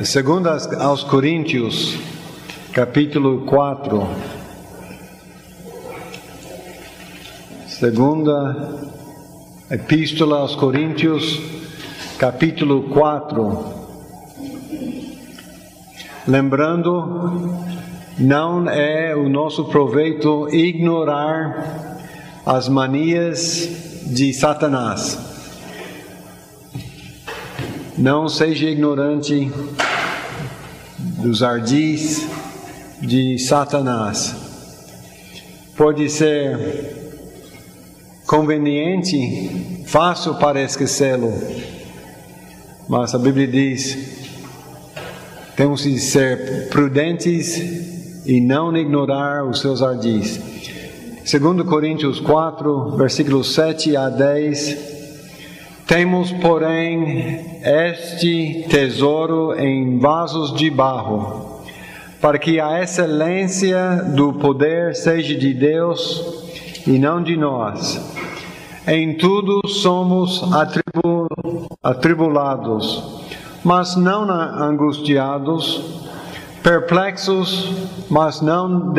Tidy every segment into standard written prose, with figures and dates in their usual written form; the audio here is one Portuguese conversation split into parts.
Segunda aos Coríntios, capítulo 4. Segunda Epístola aos Coríntios, capítulo 4. Lembrando, não é o nosso proveito ignorar as manias de Satanás. Não seja ignorante dos ardis de Satanás. Pode ser conveniente, fácil para esquecê-lo, mas a Bíblia diz: temos de ser prudentes e não ignorar os seus ardis. 2 Coríntios 4, versículos 7 a 10. Temos, porém, este tesouro em vasos de barro, para que a excelência do poder seja de Deus e não de nós. Em tudo somos atribulados, mas não angustiados, perplexos, mas não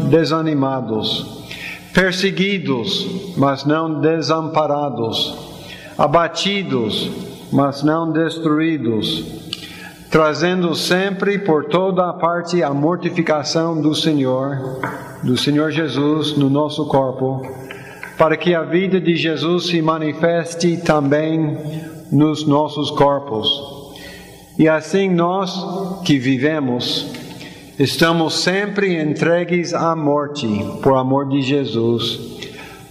desanimados, perseguidos, mas não desamparados, abatidos, mas não destruídos, trazendo sempre por toda a parte a mortificação do Senhor Jesus no nosso corpo, para que a vida de Jesus se manifeste também nos nossos corpos. E assim nós que vivemos, estamos sempre entregues à morte por amor de Jesus,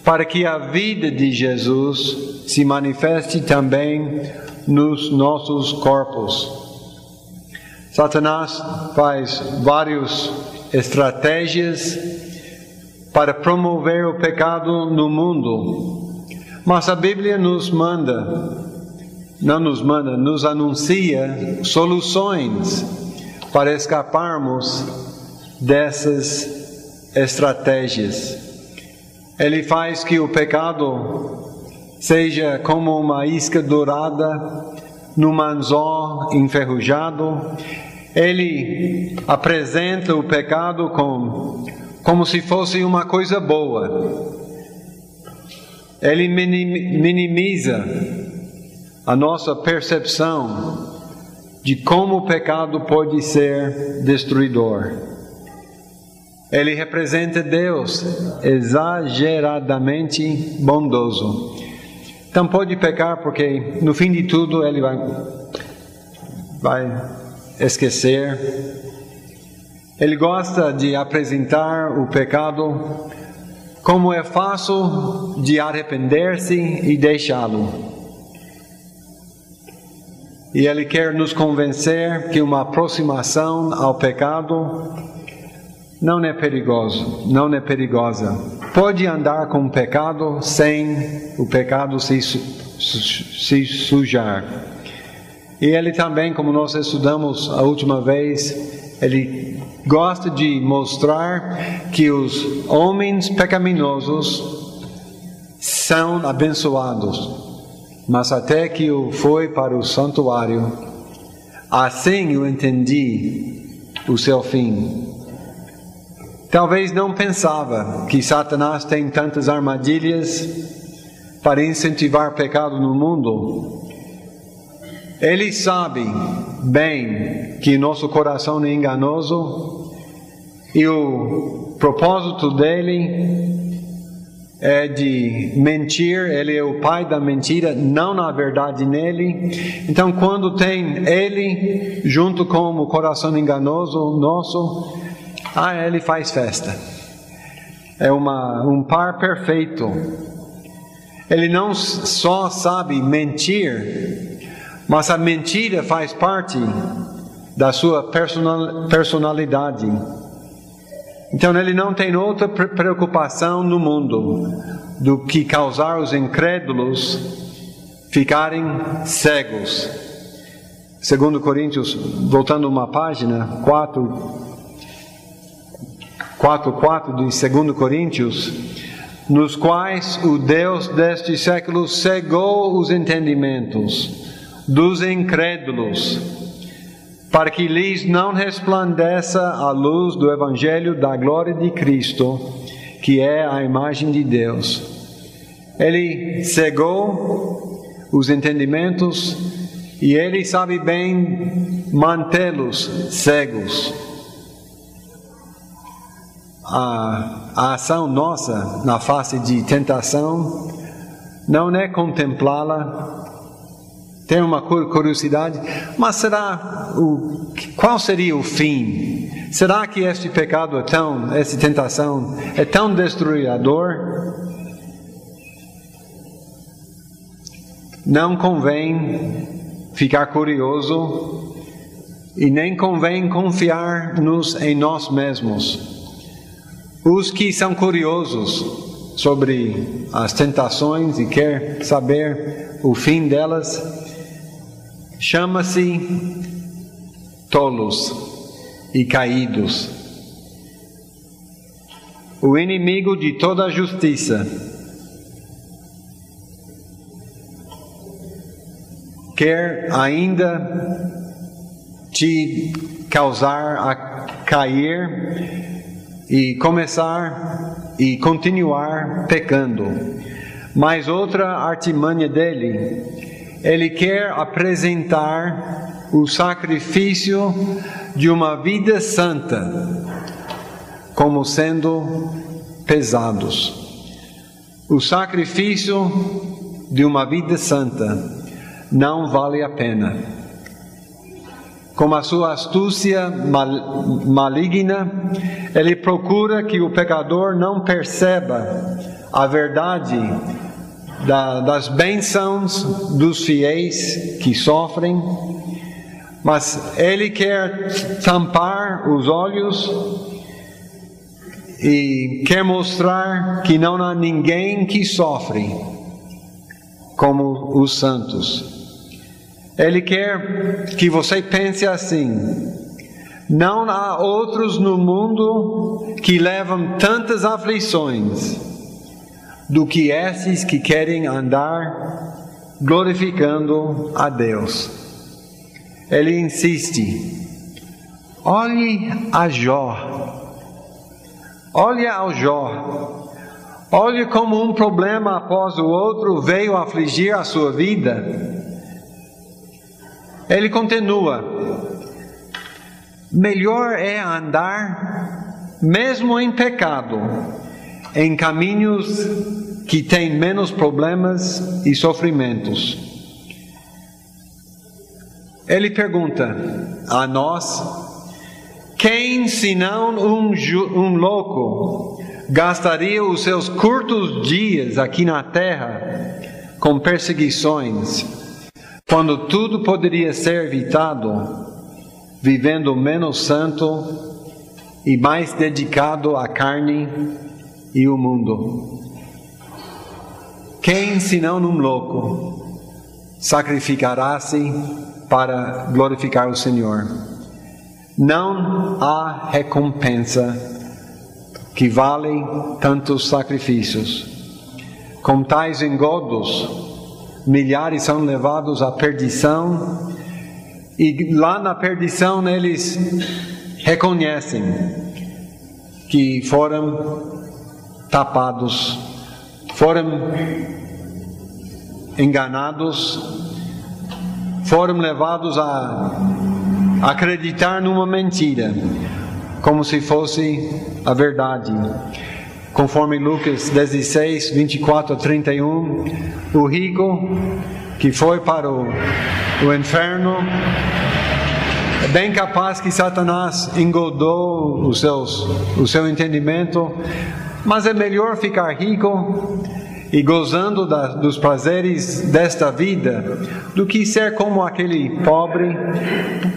para que a vida de Jesus se manifeste também nos nossos corpos. Satanás faz várias estratégias para promover o pecado no mundo, mas a Bíblia nos anuncia soluções para escaparmos dessas estratégias. Ele faz que o pecado seja como uma isca dourada num anzol enferrujado. Ele apresenta o pecado como se fosse uma coisa boa. Ele minimiza a nossa percepção de como o pecado pode ser destruidor. Ele representa Deus exageradamente bondoso. Então pode pecar porque no fim de tudo ele vai esquecer. Ele gosta de apresentar o pecado como é fácil de arrepender-se e deixá-lo. E ele quer nos convencer que uma aproximação ao pecado não é perigosa. Pode andar com o pecado sem o pecado se sujar. E ele também, como nós estudamos a última vez, ele gosta de mostrar que os homens pecaminosos são abençoados. Mas até que eu fui para o santuário, assim eu entendi o seu fim. Talvez não pensava que Satanás tem tantas armadilhas para incentivar pecado no mundo. Ele sabe bem que nosso coração é enganoso e o propósito dele é de mentir. Ele é o pai da mentira, não há verdade nele. Então quando tem ele junto com o coração enganoso nosso, ele faz festa. É um par perfeito. Ele não só sabe mentir, mas a mentira faz parte da sua personalidade. Então ele não tem outra preocupação no mundo do que causar os incrédulos ficarem cegos. 2 Coríntios, voltando uma página, 4:4 de 2 Coríntios, nos quais o Deus deste século cegou os entendimentos dos incrédulos, para que lhes não resplandeça a luz do Evangelho da glória de Cristo, que é a imagem de Deus. Ele cegou os entendimentos e Ele sabe bem mantê-los cegos. A ação nossa na face de tentação não é contemplá-la, ter uma curiosidade, mas qual seria o fim? Será que este pecado essa tentação é tão destruidor? Não convém ficar curioso e nem convém confiar-nos em nós mesmos. Os que são curiosos sobre as tentações e quer saber o fim delas, chama-se tolos e caídos. O inimigo de toda a justiça quer ainda te causar a cair e começar e continuar pecando. Mas outra artimanha dele, ele quer apresentar o sacrifício de uma vida santa como sendo pesados. O sacrifício de uma vida santa não vale a pena. Com a sua astúcia maligna, ele procura que o pecador não perceba a verdade das bênçãos dos fiéis que sofrem, mas ele quer tampar os olhos e quer mostrar que não há ninguém que sofre como os santos. Ele quer que você pense assim: não há outros no mundo que levam tantas aflições do que esses que querem andar glorificando a Deus. Ele insiste: olhe a Jó, olhe ao Jó, olhe como um problema após o outro veio afligir a sua vida. Ele continua: melhor é andar, mesmo em pecado, em caminhos que têm menos problemas e sofrimentos. Ele pergunta a nós: quem senão um louco gastaria os seus curtos dias aqui na terra com perseguições, quando tudo poderia ser evitado, vivendo menos santo e mais dedicado à carne e ao mundo? Quem, senão um louco, sacrificará-se para glorificar o Senhor? Não há recompensa que vale tantos sacrifícios. Com tais engodos, milhares são levados à perdição, e lá na perdição eles reconhecem que foram tapados, foram enganados, foram levados a acreditar numa mentira, como se fosse a verdade. Conforme Lucas 16, 24 a 31, o rico que foi para o inferno, é bem capaz que Satanás engodou o seu entendimento, mas é melhor ficar rico e gozando dos prazeres desta vida, do que ser como aquele pobre,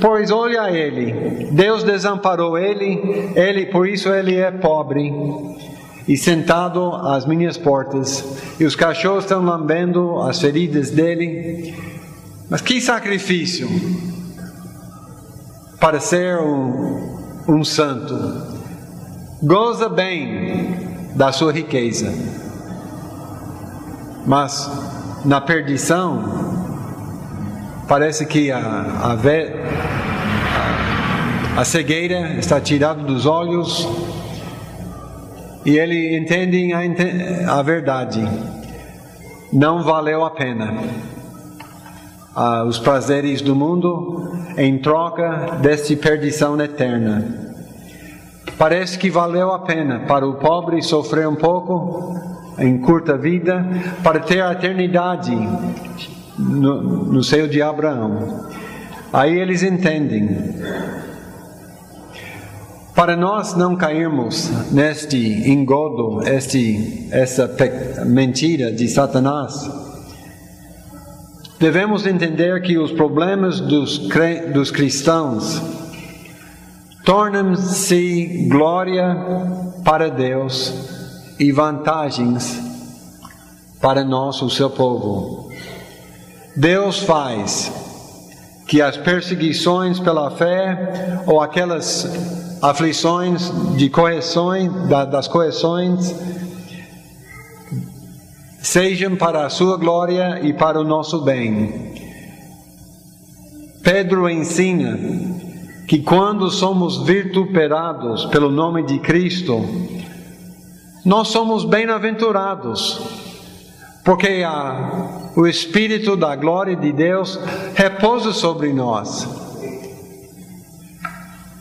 pois olha ele, Deus desamparou ele, por isso ele é pobre, e sentado às minhas portas, e os cachorros estão lambendo as feridas dele. Mas que sacrifício para ser um santo! Goza bem da sua riqueza, mas na perdição parece que a cegueira está tirada dos olhos e ele entende a verdade. Não valeu a pena os prazeres do mundo em troca desta perdição eterna. Parece que valeu a pena para o pobre sofrer um pouco em curta vida para ter a eternidade no seio de Abraão. Aí eles entendem. Para nós não cairmos neste engodo, essa mentira de Satanás, devemos entender que os problemas dos cristãos tornam-se glória para Deus e vantagens para nós, o seu povo. Deus faz que as perseguições pela fé ou aquelas aflições de correções, das correções, sejam para a sua glória e para o nosso bem. Pedro ensina que quando somos vituperados pelo nome de Cristo, nós somos bem-aventurados, porque o Espírito da glória de Deus repousa sobre nós.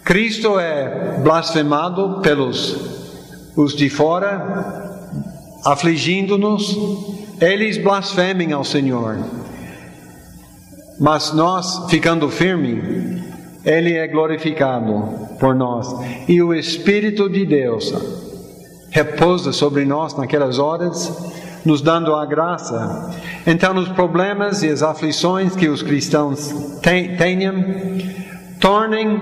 Cristo é blasfemado pelos os de fora, afligindo-nos, eles blasfemem ao Senhor. Mas nós, ficando firmes, Ele é glorificado por nós. E o Espírito de Deus repousa sobre nós naquelas horas, nos dando a graça. Então, os problemas e as aflições que os cristãos tenham, tornem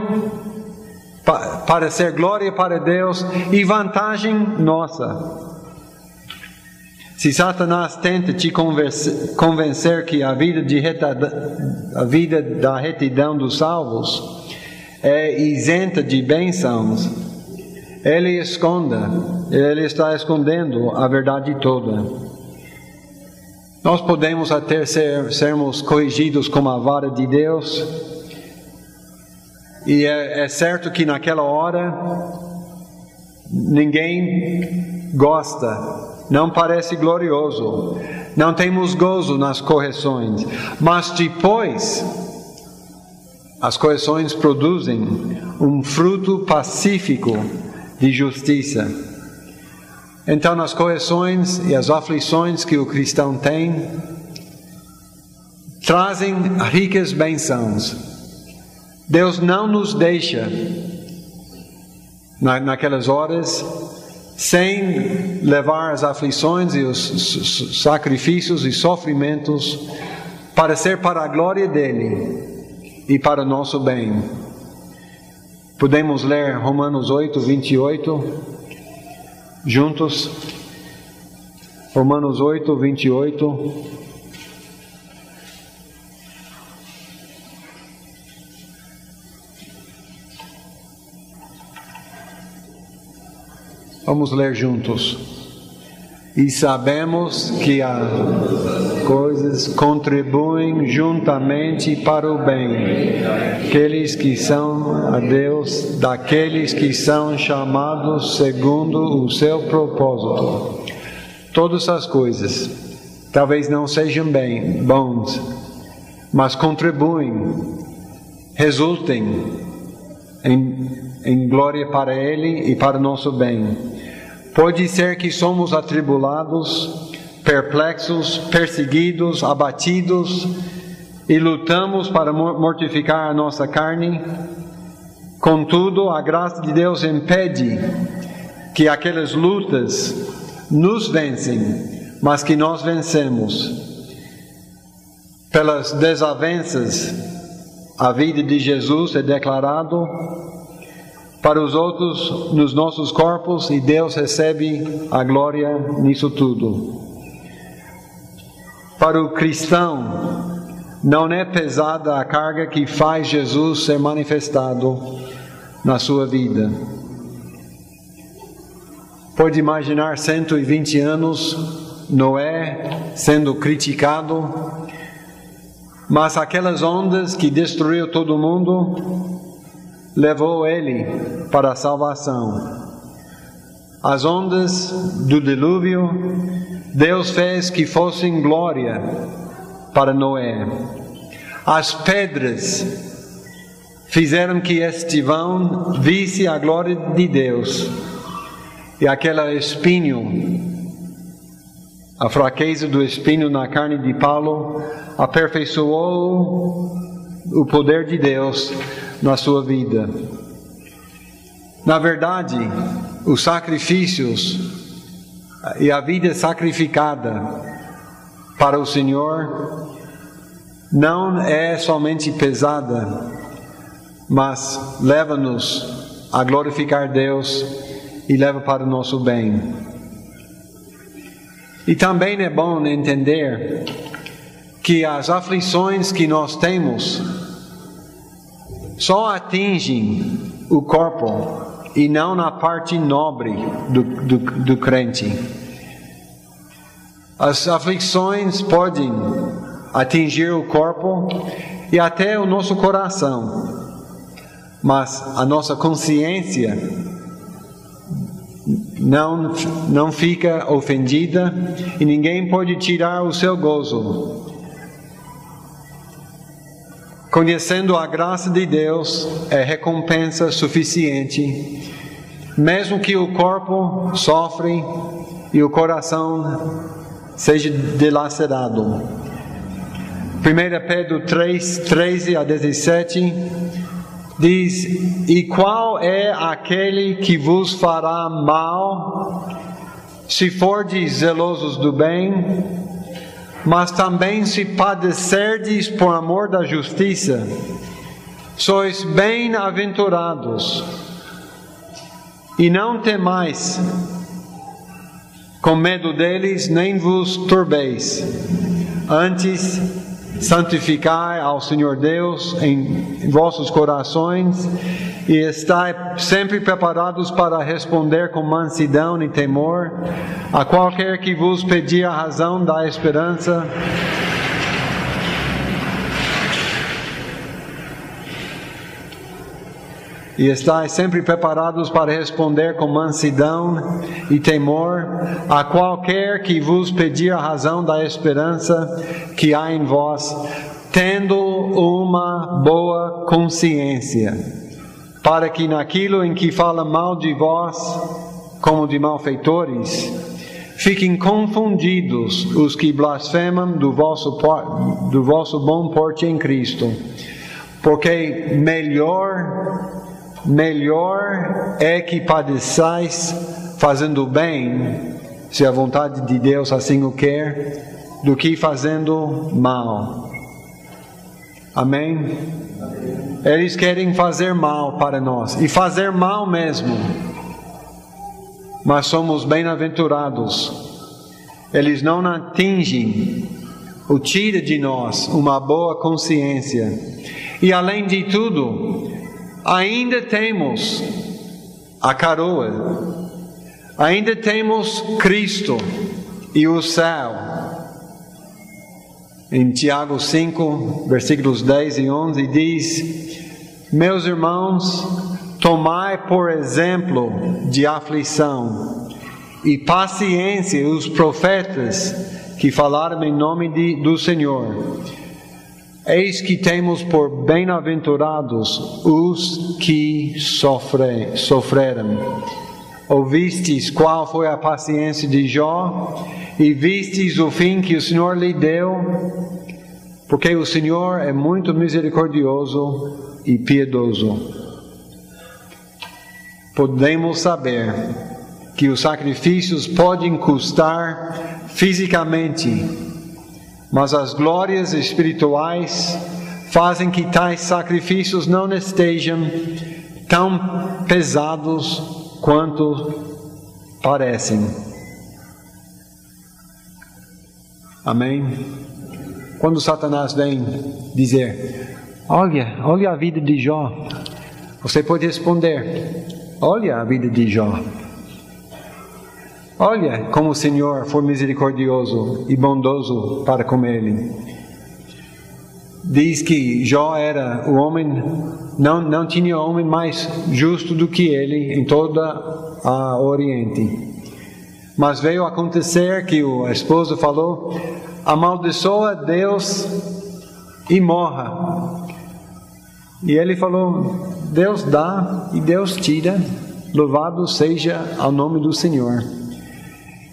para ser glória para Deus e vantagem nossa. Se Satanás tenta te convencer que a vida da retidão dos salvos é isenta de bênçãos, ele está escondendo a verdade toda. Nós podemos até sermos corrigidos com a vara de Deus, e é certo que naquela hora ninguém gosta, não parece glorioso, não temos gozo nas correções, mas depois as correções produzem um fruto pacífico de justiça. Então, nas correções e as aflições que o cristão tem, trazem ricas bênçãos. Deus não nos deixa naquelas horas sem levar as aflições e os sacrifícios e sofrimentos para ser para a glória dele e para o nosso bem. Podemos ler Romanos 8, 28 juntos. Romanos 8, 28. Vamos ler juntos. E sabemos que as coisas contribuem juntamente para o bem, aqueles que são a Deus, daqueles que são chamados segundo o seu propósito. Todas as coisas, talvez não sejam bons, mas contribuem, resultem em glória para Ele e para o nosso bem. Pode ser que somos atribulados, perplexos, perseguidos, abatidos e lutamos para mortificar a nossa carne. Contudo, a graça de Deus impede que aquelas lutas nos vencem, mas que nós vencemos. Pelas desavenças, a vida de Jesus é declarado para os outros nos nossos corpos, e Deus recebe a glória nisso tudo. Para o cristão, não é pesada a carga que faz Jesus ser manifestado na sua vida. Pode imaginar 120 anos, Noé sendo criticado, mas aquelas ondas que destruiu todo mundo levou ele para a salvação. As ondas do dilúvio, Deus fez que fossem glória para Noé. As pedras fizeram que este vão visse a glória de Deus. E aquele espinho, a fraqueza do espinho na carne de Paulo, aperfeiçoou o poder de Deus na sua vida. Na verdade, os sacrifícios e a vida sacrificada para o Senhor não é somente pesada, mas leva-nos a glorificar Deus e leva para o nosso bem. E também é bom entender que as aflições que nós temos só atingem o corpo e não na parte nobre do crente. As aflições podem atingir o corpo e até o nosso coração, mas a nossa consciência não fica ofendida e ninguém pode tirar o seu gozo. Conhecendo a graça de Deus é recompensa suficiente, mesmo que o corpo sofre e o coração seja dilacerado. 1 Pedro 3, 13 a 17 diz: E qual é aquele que vos fará mal, se fordes zelosos do bem? Mas também se padecerdes por amor da justiça, sois bem-aventurados. E não temais, com medo deles, nem vos turbeis. Antes, santificai ao Senhor Deus em vossos corações e estai sempre preparados para responder com mansidão e temor a qualquer que vos pedir a razão da esperança. E estai sempre preparados para responder com mansidão e temor a qualquer que vos pedir a razão da esperança que há em vós, tendo uma boa consciência, para que naquilo em que fala mal de vós, como de malfeitores, fiquem confundidos os que blasfemam do vosso bom porte em Cristo, porque melhor é que padeçais fazendo bem, se a vontade de Deus assim o quer, do que fazendo mal. Amém? Eles querem fazer mal para nós, e fazer mal mesmo, mas somos bem-aventurados. Eles não atingem ou tiram de nós uma boa consciência, e além de tudo, ainda temos a coroa, ainda temos Cristo e o céu. Em Tiago 5, versículos 10 e 11 diz: Meus irmãos, tomai por exemplo de aflição e paciência os profetas que falaram em nome do Senhor. Eis que temos por bem-aventurados os que sofreram. Ouvistes qual foi a paciência de Jó, e vistes o fim que o Senhor lhe deu, porque o Senhor é muito misericordioso e piedoso. Podemos saber que os sacrifícios podem custar fisicamente, mas as glórias espirituais fazem que tais sacrifícios não estejam tão pesados quanto parecem. Amém? Quando Satanás vem dizer: olha a vida de Jó, você pode responder: olha a vida de Jó. Olha como o Senhor foi misericordioso e bondoso para com ele. Diz que Jó era o homem não tinha homem mais justo do que ele em toda a Oriente. Mas veio acontecer que a esposa falou: amaldiçoa Deus e morra. E ele falou: Deus dá e Deus tira, louvado seja ao nome do Senhor.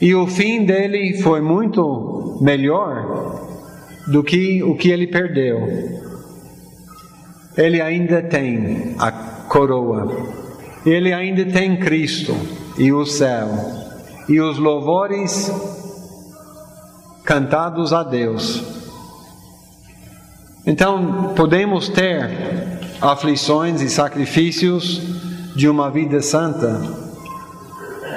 E o fim dele foi muito melhor do que o que ele perdeu. Ele ainda tem a coroa, ele ainda tem Cristo e o céu, e os louvores cantados a Deus. Então, podemos ter aflições e sacrifícios de uma vida santa,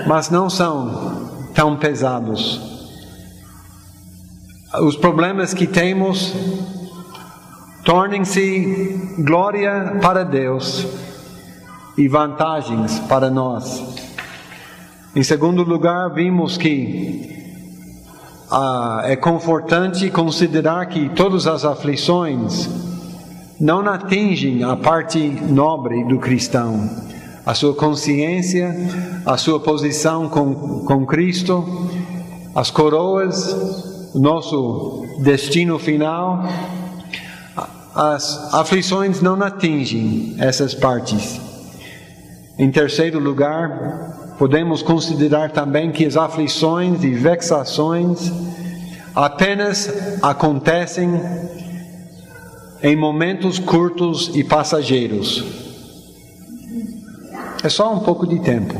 mas não são tão pesados. Os problemas que temos tornem-se glória para Deus e vantagens para nós. Em segundo lugar, vimos que é confortante considerar que todas as aflições não atingem a parte nobre do cristão, a sua consciência, a sua posição com Cristo, as coroas, o nosso destino final. As aflições não atingem essas partes. Em terceiro lugar, podemos considerar também que as aflições e vexações apenas acontecem em momentos curtos e passageiros. É só um pouco de tempo.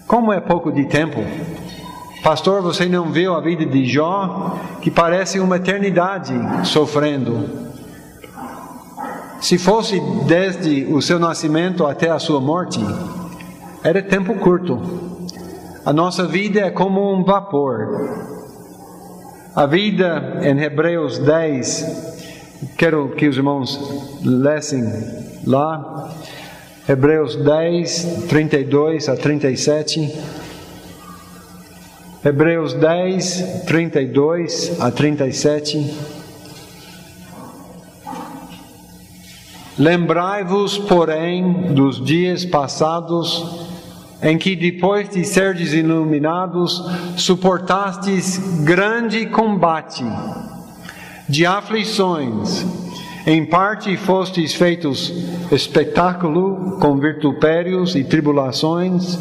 Como é pouco de tempo? Pastor, você não viu a vida de Jó, que parece uma eternidade sofrendo? Se fosse desde o seu nascimento até a sua morte, era tempo curto. A nossa vida é como um vapor. A vida em Hebreus 10, quero que os irmãos lessem lá, Hebreus 10, 32 a 37. Hebreus 10, 32 a 37. Lembrai-vos, porém, dos dias passados, em que depois de serdes iluminados, suportastes grande combate de aflições. Em parte fostes feitos espetáculo com vitupérios e tribulações,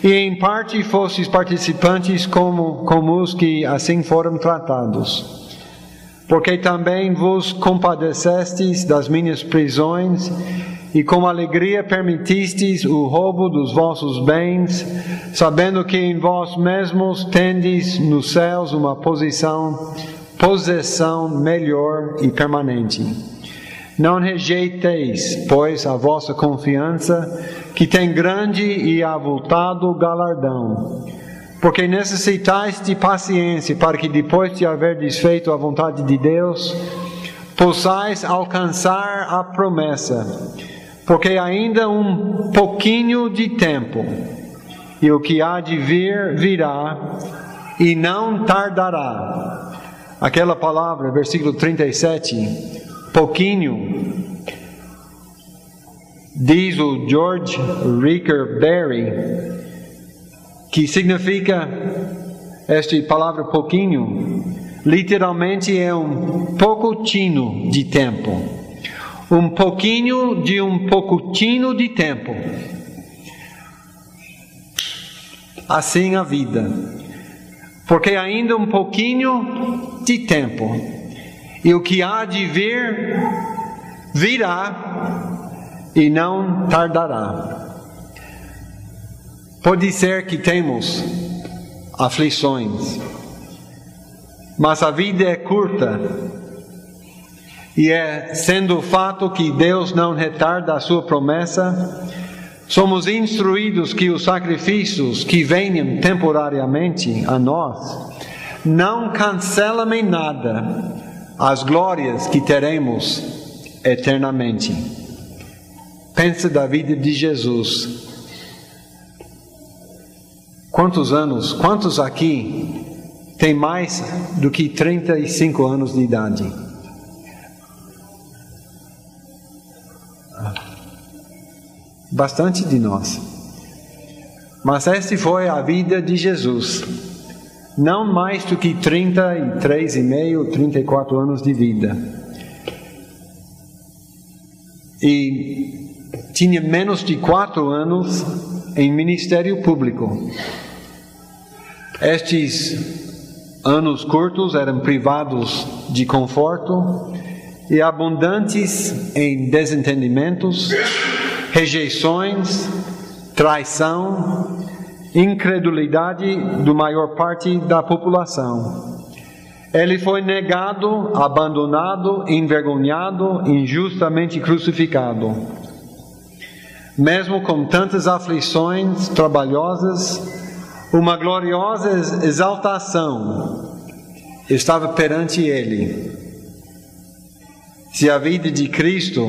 e em parte fostes participantes como os que assim foram tratados. Porque também vos compadecestes das minhas prisões, e com alegria permitistes o roubo dos vossos bens, sabendo que em vós mesmos tendes nos céus uma possessão melhor e permanente. Não rejeiteis, pois, a vossa confiança, que tem grande e avultado galardão. Porque necessitais de paciência, para que depois de haver desfeito a vontade de Deus, possais alcançar a promessa. Porque ainda um pouquinho de tempo, e o que há de vir, virá, e não tardará. Aquela palavra, versículo 37, pouquinho, diz o George Ricker Berry, que significa, esta palavra pouquinho, literalmente é um pouquinho de tempo. Um pouquinho de um pouquinho de tempo. Assim a vida. Porque ainda um pouquinho de tempo. E o que há de vir, virá e não tardará. Pode ser que temos aflições, mas a vida é curta, e sendo o fato que Deus não retarda a sua promessa, somos instruídos que os sacrifícios que venham temporariamente a nós não cancelam em nada as glórias que teremos eternamente. Pensa da vida de Jesus. Quantos aqui têm mais do que 35 anos de idade? bastante de nós. Mas esta foi a vida de Jesus. Não mais do que 33,5, 34 anos de vida. E tinha menos de 4 anos em ministério público. Estes anos curtos eram privados de conforto e abundantes em desentendimentos, rejeições, traição, incredulidade da maior parte da população. Ele foi negado, abandonado, envergonhado, injustamente crucificado. Mesmo com tantas aflições trabalhosas, uma gloriosa exaltação estava perante ele. Se a vida de Cristo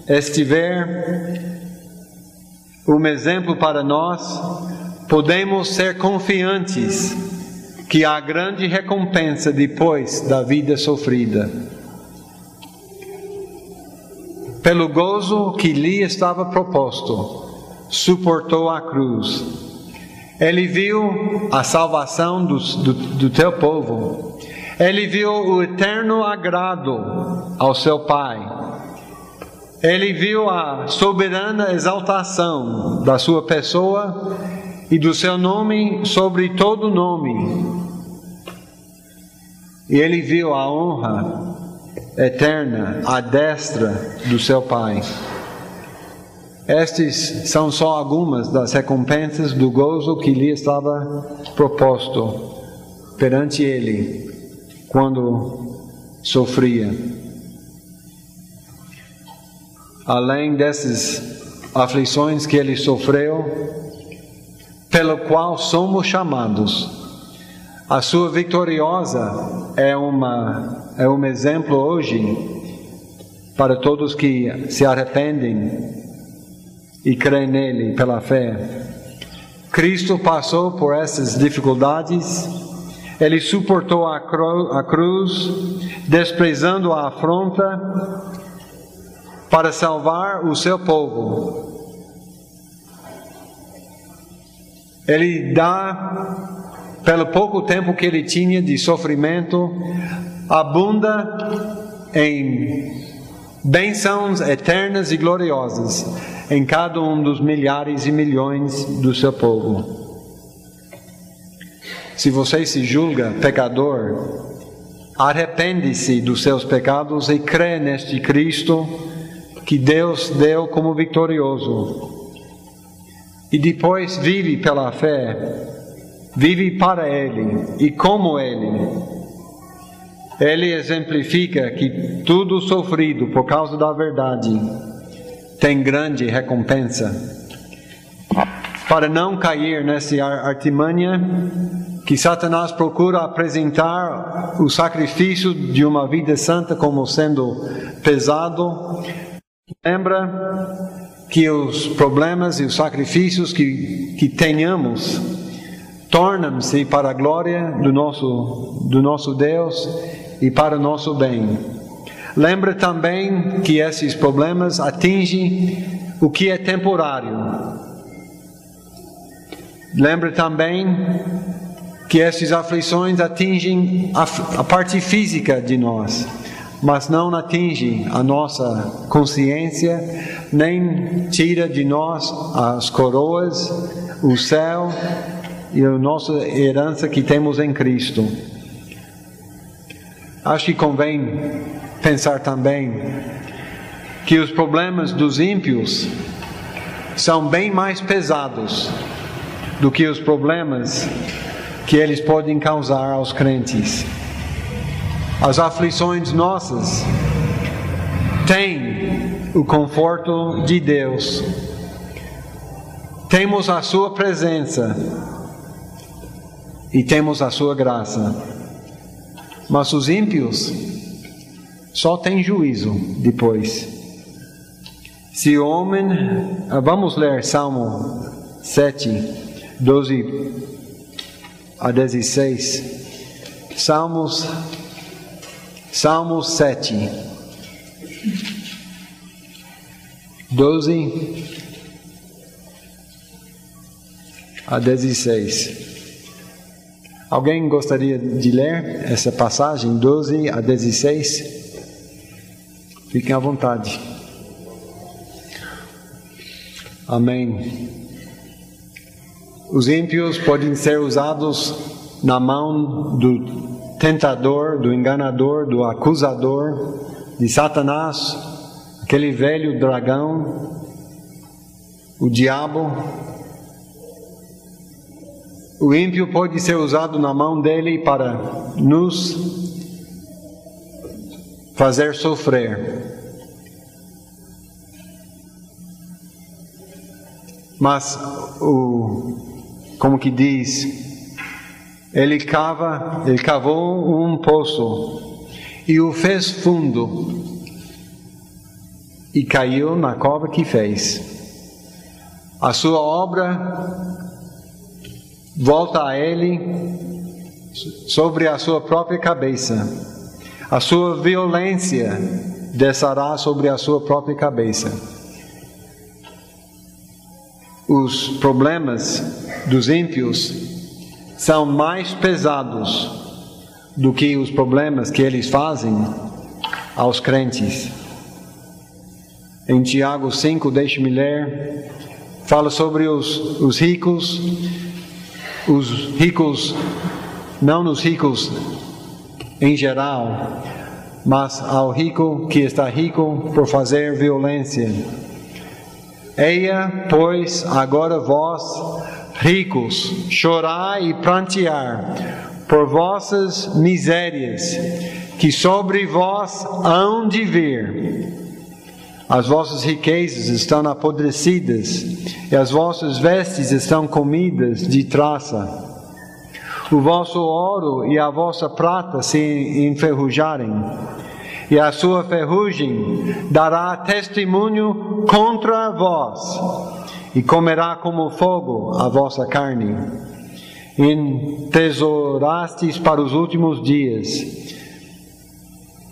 estiver um exemplo para nós, podemos ser confiantes que há grande recompensa depois da vida sofrida. Pelo gozo que lhe estava proposto, suportou a cruz. Ele viu a salvação do teu povo. Ele viu o eterno agrado ao seu Pai. Ele viu a soberana exaltação da sua pessoa e do seu nome sobre todo nome. E ele viu a honra eterna à destra do seu Pai. Estes são só algumas das recompensas do gozo que lhe estava proposto perante ele quando sofria. Além dessas aflições que ele sofreu, pelo qual somos chamados, a sua vitoriosa é um exemplo hoje para todos que se arrependem e creem nele pela fé. Cristo passou por essas dificuldades. Ele suportou a cruz, desprezando a afronta, para salvar o seu povo. Ele dá, pelo pouco tempo que ele tinha de sofrimento, abunda em bênçãos eternas e gloriosas em cada um dos milhares e milhões do seu povo. Se você se julga pecador, arrepende-se dos seus pecados e crê neste Cristo que Deus deu como vitorioso. E depois vive pela fé, vive para Ele e como Ele. Ele exemplifica que tudo sofrido por causa da verdade tem grande recompensa. Para não cair nessa artimanha que Satanás procura apresentar o sacrifício de uma vida santa como sendo pesado, lembra que os problemas e os sacrifícios que tenhamos tornam-se para a glória do nosso Deus e para o nosso bem. Lembra também que esses problemas atingem o que é temporário. Lembra também que essas aflições atingem a parte física de nós, mas não atingem a nossa consciência, nem tira de nós as coroas, o céu e a nossa herança que temos em Cristo. Acho que convém pensar também que os problemas dos ímpios são bem mais pesados do que os problemas que eles podem causar aos crentes. As aflições nossas têm o conforto de Deus. Temos a sua presença e temos a sua graça. Mas os ímpios só têm juízo depois. Se o homem... Vamos ler Salmo 7, 12 a 16. Salmo 7, 12-16. Alguém gostaria de ler essa passagem, 12-16? Fiquem à vontade. Amém. Os ímpios podem ser usados na mão do tentador, do enganador, do acusador, de Satanás, aquele velho dragão, o diabo. O ímpio pode ser usado na mão dele para nos fazer sofrer. Mas, como que diz, ele cavou um poço e o fez fundo e caiu na cova que fez. A sua obra volta a ele sobre a sua própria cabeça. A sua violência descerá sobre a sua própria cabeça. Os problemas dos ímpios são mais pesados do que os problemas que eles fazem aos crentes. Em Tiago 5, deixe-me ler, fala sobre os ricos, não os ricos em geral, mas ao rico que está rico por fazer violência. Eia, pois, agora vós, ricos, chorai e prantear por vossas misérias, que sobre vós hão de vir. As vossas riquezas estão apodrecidas, e as vossas vestes estão comidas de traça. O vosso ouro e a vossa prata se enferrujarem, e a sua ferrugem dará testemunho contra vós, e comerá como fogo a vossa carne. Entesourastes para os últimos dias.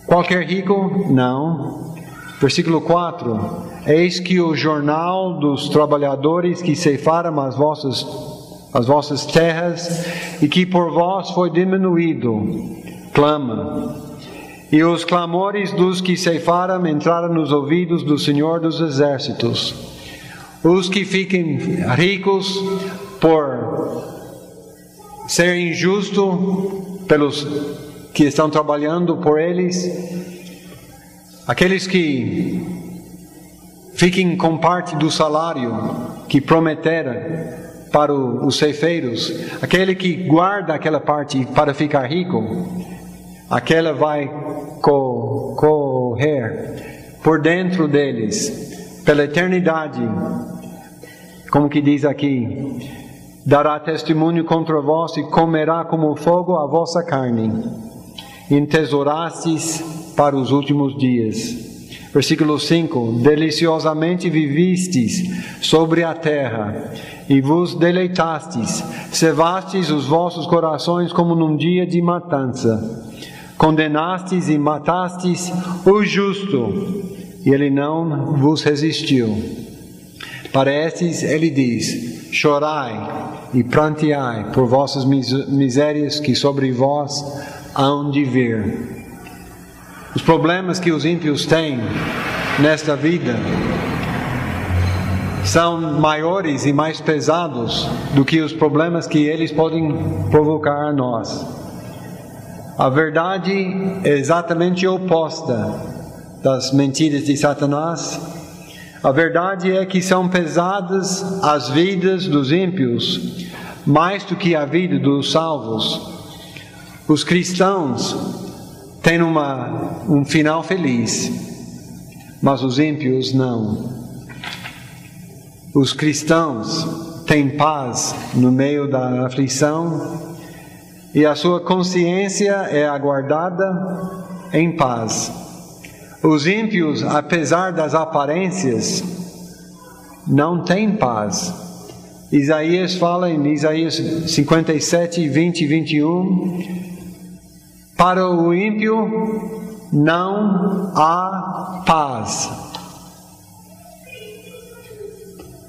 Qualquer rico? Não. Versículo 4. Eis que o jornal dos trabalhadores que ceifaram as vossas terras, e que por vós foi diminuído, clama. E os clamores dos que ceifaram entraram nos ouvidos do Senhor dos Exércitos. Os que fiquem ricos por ser injusto pelos que estão trabalhando por eles, aqueles que fiquem com parte do salário que prometeram para os ceifeiros, aquele que guarda aquela parte para ficar rico, aquela vai correr por dentro deles, pela eternidade, como que diz aqui, dará testemunho contra vós e comerá como fogo a vossa carne, entesourastes para os últimos dias. Versículo 5, deliciosamente vivistes sobre a terra, e vos deleitastes, cevastes os vossos corações como num dia de matança. Condenastes e matastes o justo, e ele não vos resistiu. Para estes ele diz, chorai e pranteai por vossas misérias que sobre vós hão de vir. Os problemas que os ímpios têm nesta vida são maiores e mais pesados do que os problemas que eles podem provocar a nós. A verdade é exatamente oposta das mentiras de Satanás. A verdade é que são pesadas as vidas dos ímpios, mais do que a vida dos salvos. Os cristãos têm um final feliz, mas os ímpios não. Os cristãos têm paz no meio da aflição, e a sua consciência é aguardada em paz. Os ímpios, apesar das aparências, não têm paz. Isaías fala em Isaías 57, 20 e 21, para o ímpio não há paz.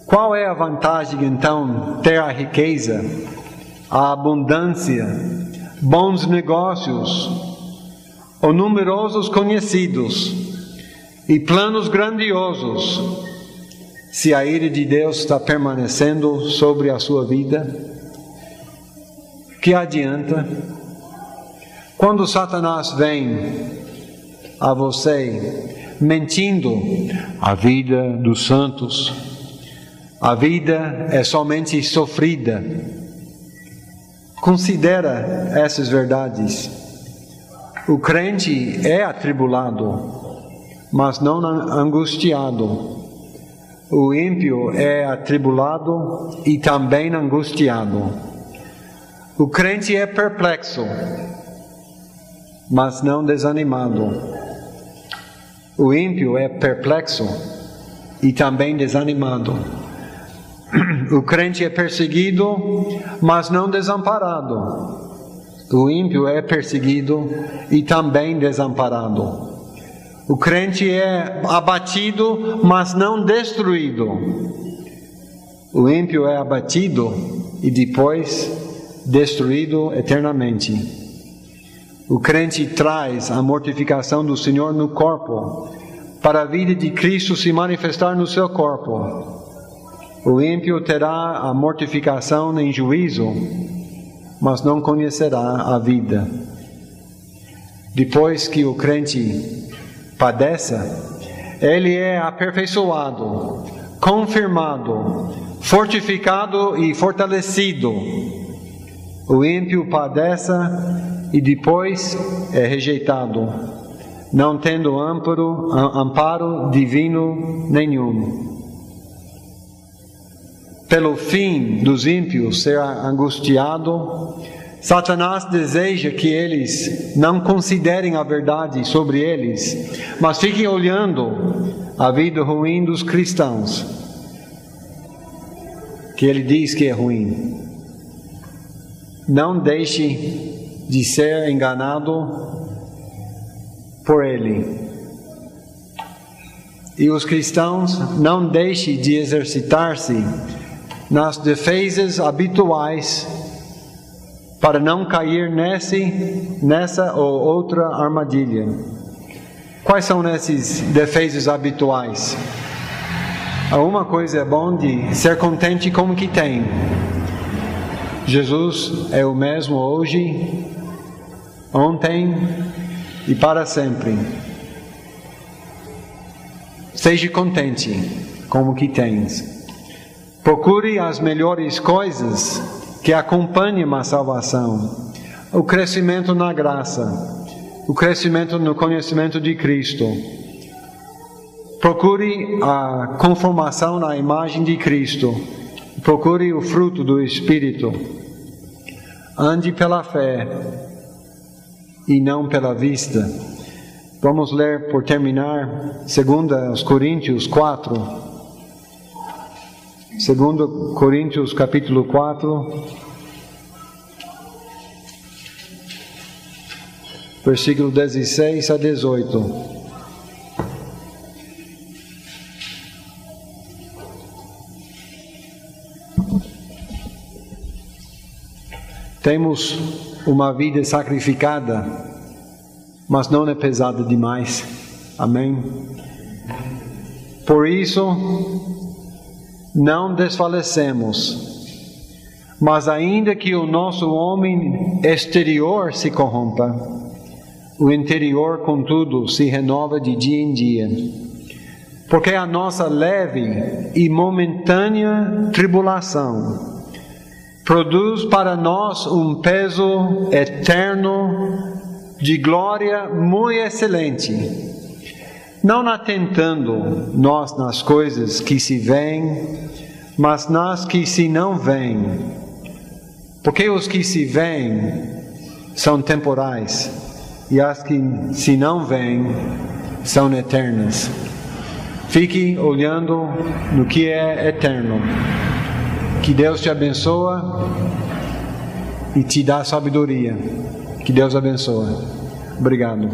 Qual é a vantagem, então, ter a riqueza, a abundância, bons negócios, ou numerosos conhecidos e planos grandiosos, se a ira de Deus está permanecendo sobre a sua vida? Que adianta? Quando Satanás vem a você mentindo, a vida dos santos, a vida é somente sofrida. Considera essas verdades. O crente é atribulado, mas não angustiado. O ímpio é atribulado e também angustiado. O crente é perplexo, mas não desanimado. O ímpio é perplexo e também desanimado. O crente é perseguido, mas não desamparado. O ímpio é perseguido e também desamparado. O crente é abatido, mas não destruído. O ímpio é abatido e depois destruído eternamente. O crente traz a mortificação do Senhor no corpo, para a vida de Cristo se manifestar no seu corpo. O ímpio terá a mortificação em juízo, mas não conhecerá a vida. Depois que o crente padeça, ele é aperfeiçoado, confirmado, fortificado e fortalecido. O ímpio padeça e depois é rejeitado, não tendo amparo divino nenhum. Pelo fim dos ímpios ser angustiado, Satanás deseja que eles não considerem a verdade sobre eles, mas fiquem olhando a vida ruim dos cristãos, que ele diz que é ruim. Não deixe de ser enganado por ele. E os cristãos, não deixem de exercitar-se nas defesas habituais para não cair nessa ou outra armadilha. Quais são esses defesas habituais? Uma coisa é bom de ser contente com o que tem. Jesus é o mesmo hoje, ontem e para sempre. Seja contente com o que tens. Procure as melhores coisas que acompanham a salvação, o crescimento na graça, o crescimento no conhecimento de Cristo. Procure a conformação na imagem de Cristo. Procure o fruto do Espírito. Ande pela fé e não pela vista. Vamos ler, por terminar, 2 Coríntios 4. 2 Coríntios capítulo 4, versículo 16 a 18. Temos uma vida sacrificada, mas não é pesada demais. Amém? Por isso, não desfalecemos, mas ainda que o nosso homem exterior se corrompa, o interior, contudo, se renova de dia em dia. Porque a nossa leve e momentânea tribulação produz para nós um peso eterno de glória muito excelente, não atentando nós nas coisas que se veem, mas nas que se não veem. Porque os que se veem são temporais, e as que se não veem são eternas. Fique olhando no que é eterno. Que Deus te abençoe e te dá sabedoria. Que Deus abençoe. Obrigado.